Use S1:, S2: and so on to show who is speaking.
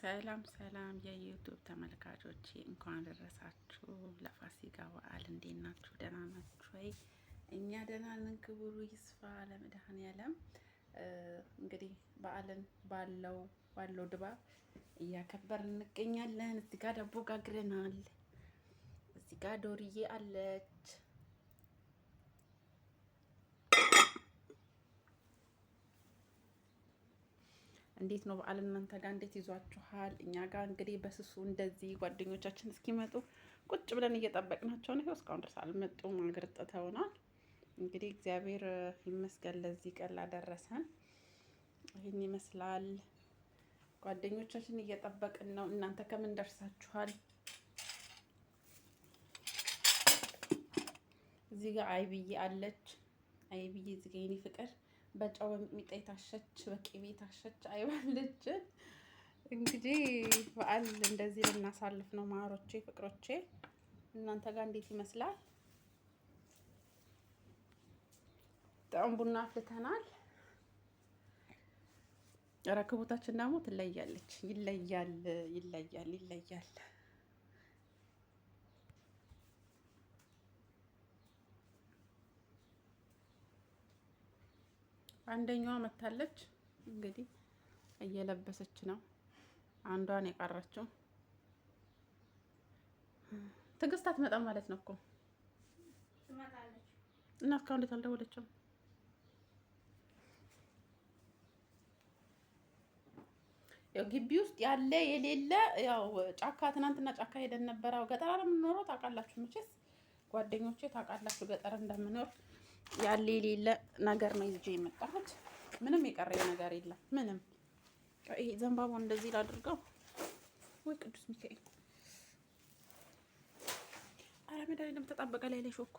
S1: ሰላም ሰላም የዩቱብ ተመልካቾቼ እንኳን ደረሳችሁ ለፋሲካ በዓል። እንዴት ናችሁ? ደህና ናችሁ ወይ? እኛ ደህና ነን። ክብሩ ይስፋ ለመድኃኔዓለም። እንግዲህ በዓልን ባለው ድባብ እያከበርን እንገኛለን። እዚህ ጋር ዳቦ ጋግረናል። እዚህ ጋር ዶርዬ አለች። እንዴት ነው በዓል እናንተ ጋር እንዴት ይዟችኋል? እኛ ጋር እንግዲህ በስሱ እንደዚህ ጓደኞቻችን እስኪመጡ ቁጭ ብለን እየጠበቅናቸው ነው። እስካሁን ድረስ አልመጡም፣ አግርጥተውናል። እንግዲህ እግዚአብሔር ይመስገን ለዚህ ቀን ላደረሰን። ይህን ይመስላል። ጓደኞቻችን እየጠበቅን ነው። እናንተ ከምን ደርሳችኋል? እዚህ ጋር አይብዬ አለች። አይብዬ እዚህ ጋር የኔ ፍቅር በጨው በሚጥሚጣ የታሸች በቅቤ የታሸች አይባለች። እንግዲህ በዓል እንደዚህ ልናሳልፍ ነው ማሮቼ፣ ፍቅሮቼ። እናንተ ጋር እንዴት ይመስላል? በጣም ቡና አፍልተናል። ረከቦታችን ደግሞ ትለያለች። ይለያል። አንደኛዋ መታለች። እንግዲህ እየለበሰች ነው። አንዷን የቀረችው ትዕግስት አትመጣም ማለት ነው እኮ እና እስካሁን እንዴት አልደወለችም? ያው ግቢ ውስጥ ያለ የሌለ ያው ጫካ፣ ትናንትና ጫካ ሄደን ነበር። ያው ገጠር ነው የምንኖረው ታውቃላችሁ። መቼስ ጓደኞቼ ታውቃላችሁ ገጠር እንደምኖር። ያለ የሌለ ነገር ነው ይዤ የመጣሁት። ምንም የቀረኝ ነገር የለም። ምንም ይሄ ዘንባባውን እንደዚህ ላድርገው ወይ ቅዱስ ሚካኤል። አረ መድኃኒዓለም ተጣበቀ ላይ ሾኩ